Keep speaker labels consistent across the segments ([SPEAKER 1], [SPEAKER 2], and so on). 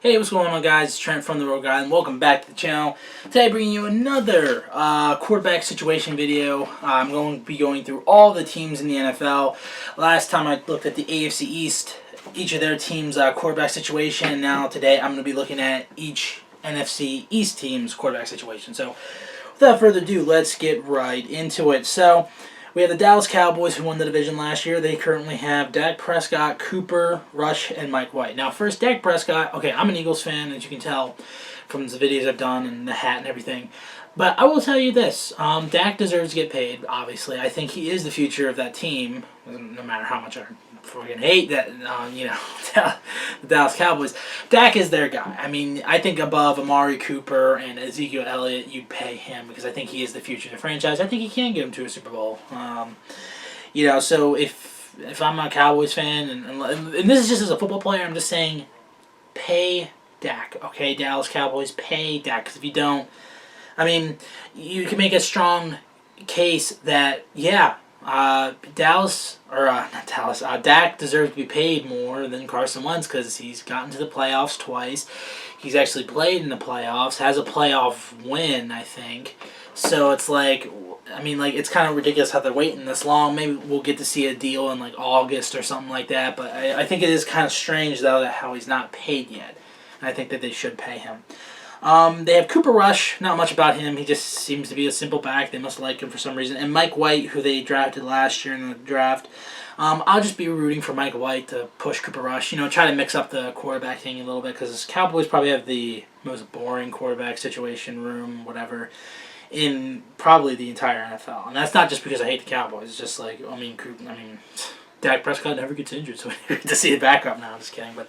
[SPEAKER 1] Hey, what's going on, guys? It's Trent from The Road Guy, and welcome back to the channel. Today, bringing you another quarterback situation video. I'm going to be going through all the teams in the NFL. Last time I looked at the AFC East, each of their teams' quarterback situation, and now today I'm going to be looking at each NFC East team's quarterback situation. So, without further ado, let's get right into it. So, we have the Dallas Cowboys, who won the division last year. They currently have Dak Prescott, Cooper Rush, and Mike White. Now, first, Dak Prescott. Okay, I'm an Eagles fan, as you can tell from the videos I've done and the hat and everything. But I will tell you this. Dak deserves to get paid, obviously. I think he is the future of that team, no matter how much I freaking hate that, the Dallas Cowboys. Dak is their guy. I mean, I think above Amari Cooper and Ezekiel Elliott, you'd pay him because I think he is the future of the franchise. I think he can get him to a Super Bowl. So if I'm a Cowboys fan, and this is just as a football player, I'm just saying, pay Dak. Okay, Dallas Cowboys, pay Dak. Because if you don't, I mean, you can make a strong case that, Dak deserves to be paid more than Carson Wentz because he's gotten to the playoffs twice. He's actually played in the playoffs, has a playoff win, I think. So it's like, it's kind of ridiculous how they're waiting this long. Maybe we'll get to see a deal in like August or something like that. But I think it is kind of strange, though, that how he's not paid yet. And I think that they should pay him. They have Cooper Rush. Not much about him. He just seems to be a simple back. They must like him for some reason. And Mike White, who they drafted last year in the draft. I'll just be rooting for Mike White to push Cooper Rush. Try to mix up the quarterback thing a little bit because Cowboys probably have the most boring quarterback situation room, whatever, in probably the entire NFL. And that's not just because I hate the Cowboys. It's just like, Dak Prescott never gets injured, so we get to see the backup now. I'm just kidding. But,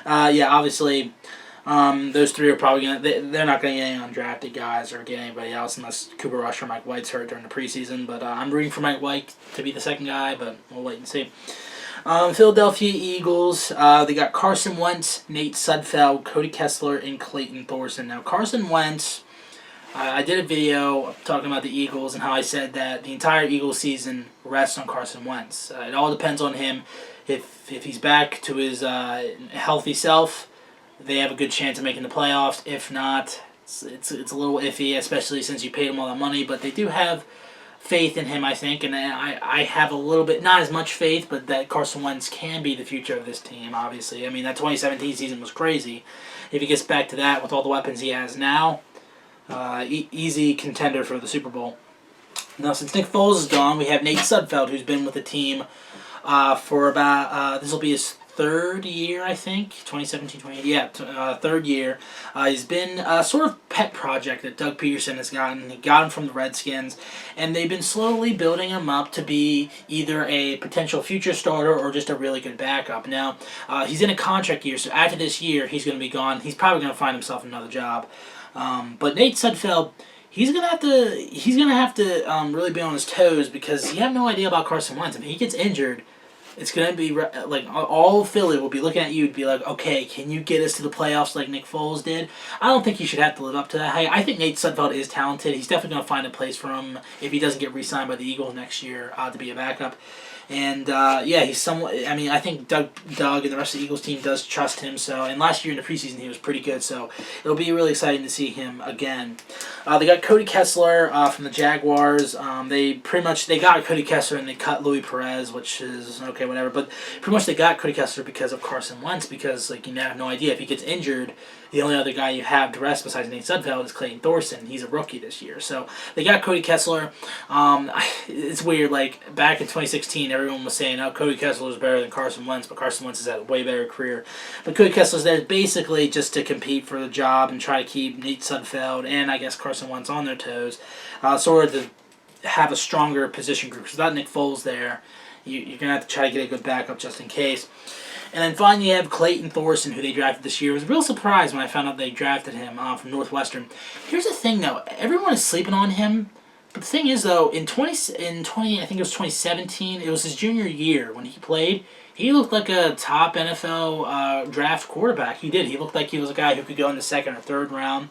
[SPEAKER 1] obviously, those three are probably they're not going to get any undrafted guys or get anybody else unless Cooper Rush or Mike White's hurt during the preseason. But I'm rooting for Mike White to be the second guy, but we'll wait and see. Philadelphia Eagles, they got Carson Wentz, Nate Sudfeld, Cody Kessler, and Clayton Thorson. Now, Carson Wentz, I did a video talking about the Eagles and how I said that the entire Eagles season rests on Carson Wentz. It all depends on him. If he's back to his healthy self, they have a good chance of making the playoffs. If not, it's a little iffy, especially since you paid him all that money. But they do have faith in him, I think, and I have a little bit, not as much faith, but that Carson Wentz can be the future of this team, obviously. I mean, that 2017 season was crazy. If he gets back to that with all the weapons he has now, easy contender for the Super Bowl. Now, since Nick Foles is gone, we have Nate Sudfeld, who's been with the team for about, this will be his third year, I think, 2017, third year. He's been a sort of pet project that Doug Peterson has gotten. He got him from the Redskins, and they've been slowly building him up to be either a potential future starter or just a really good backup. Now, he's in a contract year, so after this year, he's going to be gone. He's probably going to find himself another job. But Nate Sudfeld, he's gonna have to really be on his toes because you have no idea about Carson Wentz. If he gets injured, it's gonna be like all Philly will be looking at you and be like, okay, can you get us to the playoffs like Nick Foles did? I don't think he should have to live up to that. I think Nate Sudfeld is talented. He's definitely gonna find a place for him if he doesn't get re-signed by the Eagles next year to be a backup. And, he's somewhat, I think Doug and the rest of the Eagles team does trust him. So, and last year in the preseason, he was pretty good. So, it'll be really exciting to see him again. They got Cody Kessler from the Jaguars. They got Cody Kessler and they cut Louis Perez, which is, okay, whatever. But pretty much they got Cody Kessler because of Carson Wentz because, you have no idea. If he gets injured, the only other guy you have to rest besides Nate Sudfeld is Clayton Thorson. He's a rookie this year. So, they got Cody Kessler. It's weird, back in 2016, everyone was saying, Cody Kessler is better than Carson Wentz, but Carson Wentz has had a way better career. But Cody Kessler's there basically just to compete for the job and try to keep Nate Sudfeld and I guess Carson Wentz on their toes, sort of to have a stronger position group. So without Nick Foles there, you're going to have to try to get a good backup just in case. And then finally you have Clayton Thorson, who they drafted this year. I was real surprised when I found out they drafted him from Northwestern. Here's the thing, though. Everyone is sleeping on him. But the thing is, though, in 20, I think it was 2017, it was his junior year when he played. He looked like a top NFL draft quarterback. He did. He looked like he was a guy who could go in the second or third round.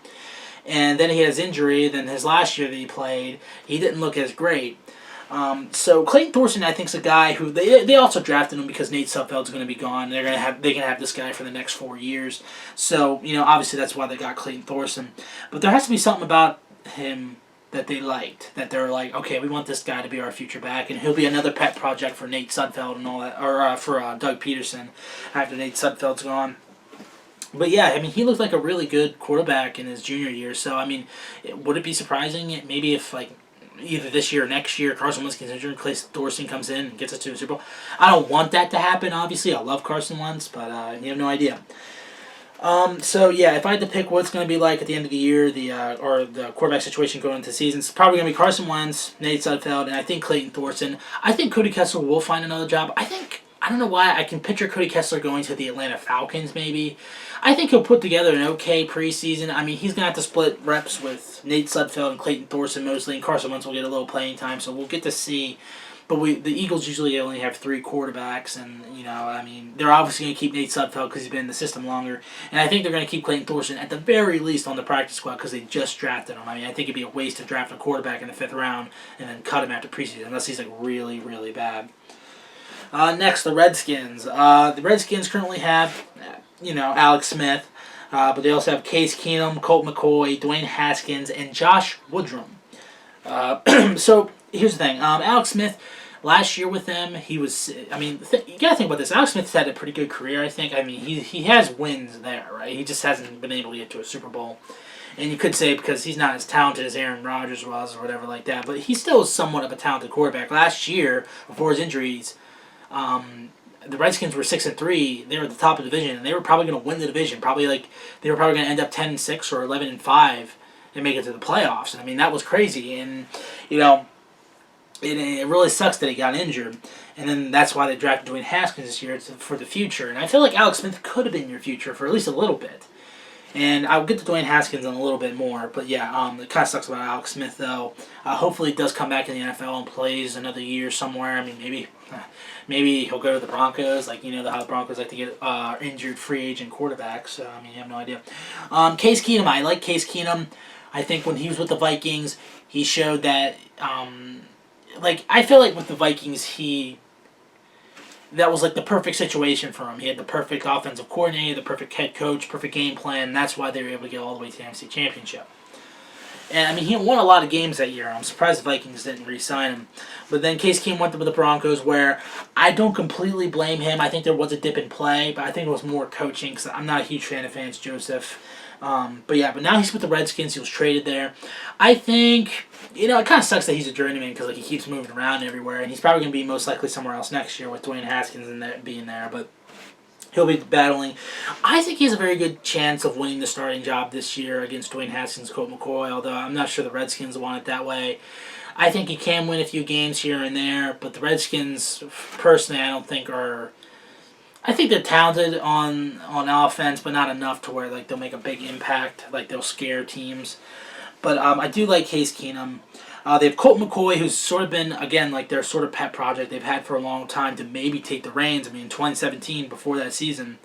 [SPEAKER 1] And then he had his injury. Then his last year that he played, he didn't look as great. So Clayton Thorson, I think, is a guy who they also drafted him because Nate Sudfeld's going to be gone. They can have this guy for the next 4 years. So obviously that's why they got Clayton Thorson. But there has to be something about him that they liked, that they're like, okay, we want this guy to be our future back, and he'll be another pet project for Nate Sudfeld and all that, or for Doug Peterson after Nate Sudfeld's gone. But yeah, I mean, he looked like a really good quarterback in his junior year. So I mean, would it be surprising maybe if like either this year or next year Carson Wentz gets injured, Clayton Thorson comes in and gets us to a Super Bowl? I don't want that to happen. Obviously, I love Carson Wentz, but you have no idea. So yeah, if I had to pick what it's going to be like at the end of the year, or the quarterback situation going into the season, it's probably going to be Carson Wentz, Nate Sudfeld, and I think Clayton Thorson. I think Cody Kessler will find another job. I don't know why, I can picture Cody Kessler going to the Atlanta Falcons maybe. I think he'll put together an okay preseason. I mean, he's going to have to split reps with Nate Sudfeld and Clayton Thorson mostly, and Carson Wentz will get a little playing time, so we'll get to see. But the Eagles usually only have 3 quarterbacks, and, I mean, they're obviously going to keep Nate Sudfeld because he's been in the system longer. And I think they're going to keep Clayton Thorson at the very least on the practice squad because they just drafted him. I mean, I think it'd be a waste to draft a quarterback in the 5th round and then cut him after preseason, unless he's, like, really, really bad. Next, the Redskins. The Redskins currently have, Alex Smith, but they also have Case Keenum, Colt McCoy, Dwayne Haskins, and Josh Woodrum. So, here's the thing. Alex Smith, last year with them, he was, I mean, you gotta think about this. Alex Smith's had a pretty good career, I think. I mean, he has wins there, right? He just hasn't been able to get to a Super Bowl. And you could say because he's not as talented as Aaron Rodgers was or whatever like that, but he still is somewhat of a talented quarterback. Last year, before his injuries, the Redskins were 6-3. They were at the top of the division, and they were probably going to win the division. They were probably going to end up 10-6 or 11-5 and make it to the playoffs. And I mean, that was crazy. And it really sucks that he got injured. And then that's why they drafted Dwayne Haskins this year for the future. And I feel like Alex Smith could have been your future for at least a little bit. And I'll get to Dwayne Haskins in a little bit more. But yeah, it kind of sucks about Alex Smith, though. Hopefully he does come back in the NFL and plays another year somewhere. I mean, maybe he'll go to the Broncos. Like, how the Broncos like to get injured free agent quarterbacks. So, I mean, you have no idea. Case Keenum, I like Case Keenum. I think when he was with the Vikings, he showed that, I feel like with the Vikings, that was like the perfect situation for him. He had the perfect offensive coordinator, the perfect head coach, perfect game plan. And that's why they were able to get all the way to the NFC Championship. And, I mean, he won a lot of games that year. I'm surprised the Vikings didn't re-sign him. But then Case Keenum went to the Broncos, where I don't completely blame him. I think there was a dip in play, but I think it was more coaching because I'm not a huge fan of Vance Joseph. But now he's with the Redskins. He was traded there. I think, it kind of sucks that he's a journeyman because he keeps moving around everywhere. And he's probably going to be most likely somewhere else next year with Dwayne Haskins being there. But he'll be battling. I think he has a very good chance of winning the starting job this year against Dwayne Haskins, Colt McCoy, although I'm not sure the Redskins want it that way. I think he can win a few games here and there, but the Redskins, personally, I don't think are... I think they're talented on offense, but not enough to where they'll make a big impact, they'll scare teams. But I do like Case Keenum. They have Colt McCoy, who's sort of been, again, their sort of pet project they've had for a long time to maybe take the reins. I mean, in 2017, before that season,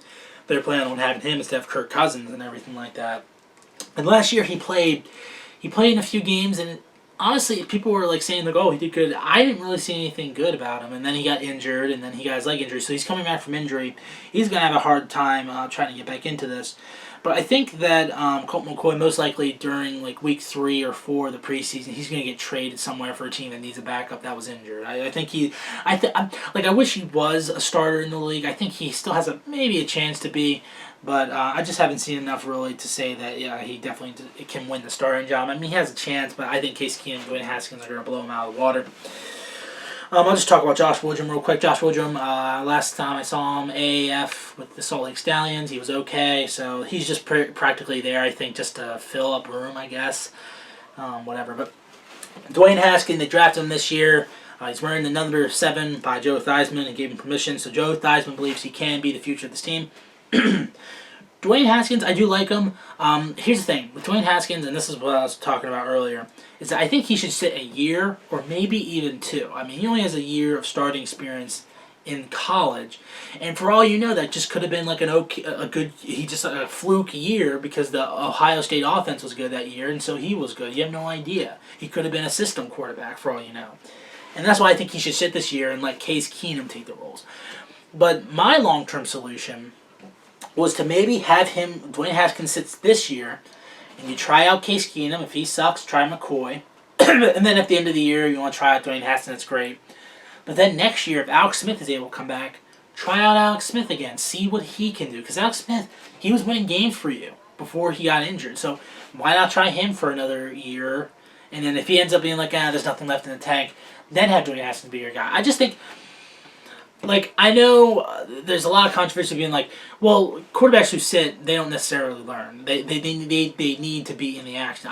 [SPEAKER 1] they were planning on having him instead of Kirk Cousins and everything like that. And last year he played in a few games, and honestly, people were saying oh, he did good. I didn't really see anything good about him, and then he got injured, and then he got his leg injury, so he's coming back from injury. He's going to have a hard time trying to get back into this. But I think that Colt McCoy, most likely during week 3 or 4 of the preseason, he's going to get traded somewhere for a team that needs a backup that was injured. I think I wish he was a starter in the league. I think he still has maybe a chance to be, but I just haven't seen enough really to say that he definitely can win the starting job. I mean, he has a chance, but I think Case Keenum and Dwayne Haskins are going to blow him out of the water. I'll just talk about Josh Woodrum real quick. Josh Woodrum, last time I saw him, AAF with the Salt Lake Stallions, he was okay. So he's just practically there, I think, just to fill up room, I guess. Whatever. But Dwayne Haskins, they drafted him this year. He's wearing the number 7 by Joe Theismann and gave him permission. So Joe Theismann believes he can be the future of this team. Dwayne Haskins, I do like him. Here's the thing. With Dwayne Haskins, and this is what I was talking about earlier, is that I think he should sit a year or maybe even 2. I mean, he only has a year of starting experience in college. And for all you know, that just could have been a fluke year because the Ohio State offense was good that year, and so he was good. You have no idea. He could have been a system quarterback for all you know. And that's why I think he should sit this year and let Case Keenum take the roles. But my long-term solution was to maybe have Dwayne Haskins sits this year, and you try out Case Keenum. If he sucks, try McCoy. And then at the end of the year, you want to try out Dwayne Haskins, that's great. But then next year, if Alex Smith is able to come back, try out Alex Smith again. See what he can do. Because Alex Smith, he was winning games for you before he got injured. So why not try him for another year? And then if he ends up being like, there's nothing left in the tank, then have Dwayne Haskins be your guy. I just think, I know there's a lot of controversy being like, well, quarterbacks who sit, they don't necessarily learn. They need to be in the action.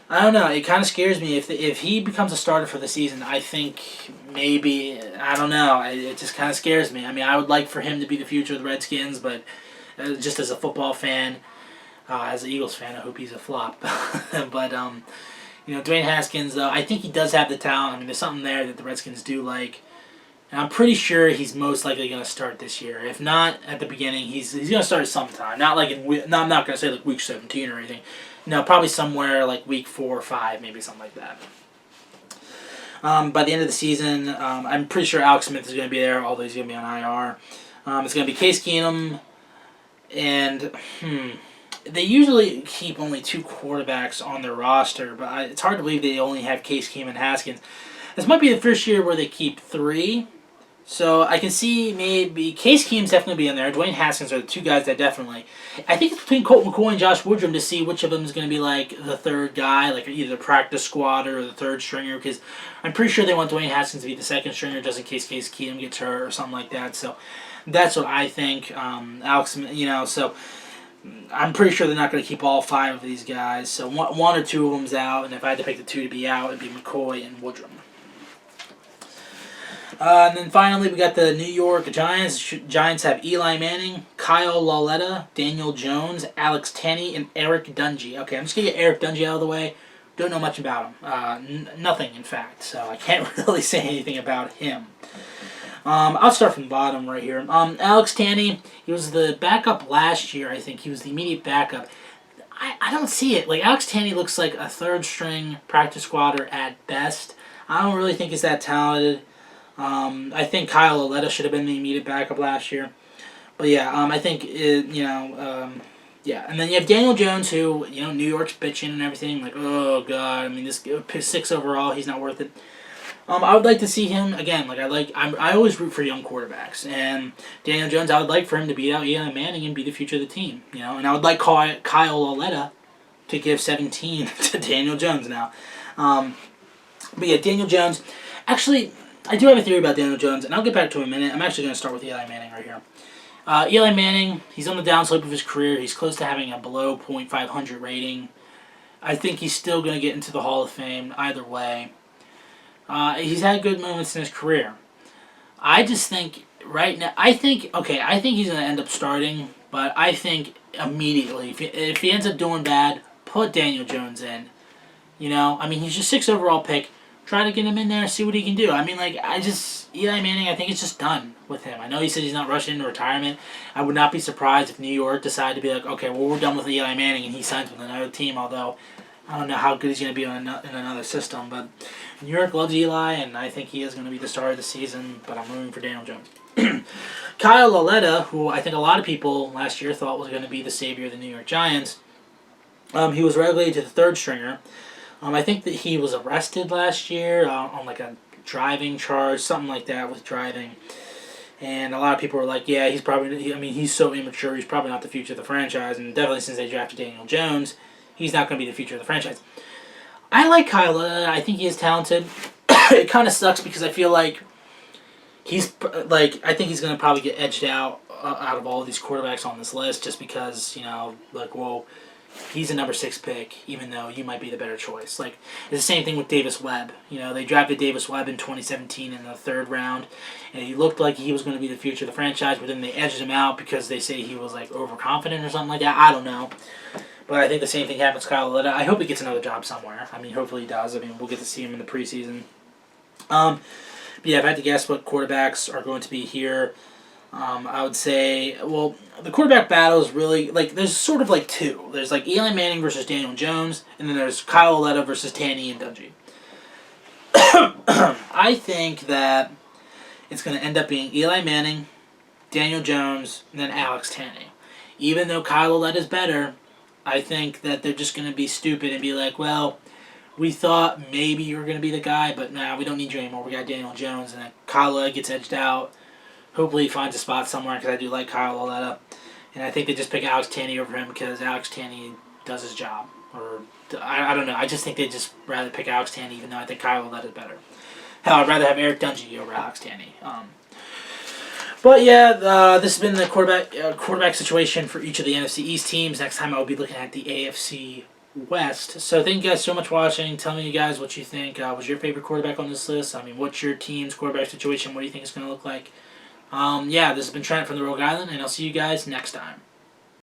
[SPEAKER 1] I don't know. It kind of scares me. If he becomes a starter for the season, I think maybe, I don't know. It just kind of scares me. I mean, I would like for him to be the future of the Redskins, but just as a football fan, as an Eagles fan, I hope he's a flop. But, Dwayne Haskins, though, I think he does have the talent. I mean, there's something there that the Redskins do like. And I'm pretty sure he's most likely going to start this year. If not at the beginning, he's going to start sometime. Not like I'm not going to say like week 17 or anything. No, probably somewhere like week 4 or 5, maybe something like that. By the end of the season, I'm pretty sure Alex Smith is going to be there, although he's going to be on IR. It's going to be Case Keenum, and they usually keep only 2 quarterbacks on their roster, but it's hard to believe they only have Case Keenum and Haskins. This might be the first year where they keep 3. So I can see maybe Case Keenum's definitely be in there. Dwayne Haskins are the 2 guys that definitely. I think it's between Colt McCoy and Josh Woodrum to see which of them is going to be like the 3rd guy, like either practice squad or the 3rd stringer. Because I'm pretty sure they want Dwayne Haskins to be the 2nd stringer just in case Case Keenum gets hurt or something like that. So that's what I think. Alex, so I'm pretty sure they're not going to keep all 5 of these guys. So one or 2 of them's out, and if I had to pick the 2 to be out, it'd be McCoy and Woodrum. And then finally, we got the New York Giants. Giants have Eli Manning, Kyle Lauletta, Daniel Jones, Alex Tanney, and Eric Dungy. Okay, I'm just going to get Eric Dungy out of the way. Don't know much about him. Nothing, in fact. So I can't really say anything about him. I'll start from the bottom right here. Alex Tanney, he was the backup last year, I think. He was the immediate backup. I don't see it. Like, Alex Tanney looks like a 3rd-string practice squatter at best. I don't really think he's that talented. I think Kyle Lauletta should have been the immediate backup last year. But yeah, I think, yeah. And then you have Daniel Jones, who, New York's bitching and everything. Like, oh, God, I mean, this 6 overall, he's not worth it. I would like to see him, again, I always root for young quarterbacks. And Daniel Jones, I would like for him to beat out Eli Manning and be the future of the team. And I would like Kyle Lauletta to give 17 to Daniel Jones now. But yeah, Daniel Jones, actually, I do have a theory about Daniel Jones, and I'll get back to it in a minute. I'm actually going to start with Eli Manning right here. Eli Manning, he's on the downslope of his career. He's close to having a below .500 rating. I think he's still going to get into the Hall of Fame either way. He's had good moments in his career. I just think right now, I think he's going to end up starting, but I think immediately, if he ends up doing bad, put Daniel Jones in. He's just 6th overall pick. Try to get him in there and see what he can do. Eli Manning, I think it's just done with him. I know he said he's not rushing into retirement. I would not be surprised if New York decided to be like, okay, well, we're done with Eli Manning, and he signs with another team, although I don't know how good he's going to be in another system. But New York loves Eli, and I think he is going to be the star of the season, but I'm rooting for Daniel Jones. Kyle Lauletta, who I think a lot of people last year thought was going to be the savior of the New York Giants, he was relegated to the 3rd stringer. I think that he was arrested last year on like a driving charge, something like that with driving. And a lot of people were like, yeah, he's so immature, he's probably not the future of the franchise. And definitely since they drafted Daniel Jones, he's not going to be the future of the franchise. I like Kyle. I think he is talented. It kind of sucks because I feel like I think he's going to probably get edged out of all of these quarterbacks on this list just because, he's a number 6 pick, even though you might be the better choice. It's the same thing with Davis Webb. They drafted Davis Webb in 2017 in the 3rd round, and he looked like he was going to be the future of the franchise, but then they edged him out because they say he was, overconfident or something like that. I don't know. But I think the same thing happens to Kyle Lauletta. I hope he gets another job somewhere. Hopefully he does. We'll get to see him in the preseason. But yeah, if I had to guess what quarterbacks are going to be here, I would say, the quarterback battle is really, there's sort of 2. There's, Eli Manning versus Daniel Jones, and then there's Kyle Lauletta versus Tanney and Dungy. I think that it's going to end up being Eli Manning, Daniel Jones, and then Alex Tanney. Even though Kyle Ouellette is better, I think that they're just going to be stupid and be like, well, we thought maybe you were going to be the guy, but now we don't need you anymore. We got Daniel Jones, and then Kyle Ouellette gets edged out. Hopefully he finds a spot somewhere because I do like Kyle Ouellette. And I think they just pick Alex Tanney over him because Alex Tanney does his job. Or I don't know. I just think they'd just rather pick Alex Tanney, even though I think Kyle Ouellette is better. Hell, I'd rather have Eric Dungy over Alex Tanney. But yeah, this has been the quarterback situation for each of the NFC East teams. Next time I will be looking at the AFC West. So thank you guys so much for watching. Tell me, you guys, what you think. Was your favorite quarterback on this list? I mean, what's your team's quarterback situation? What do you think it's going to look like? Yeah, this has been Trent from the Rogue Island, and I'll see you guys next time.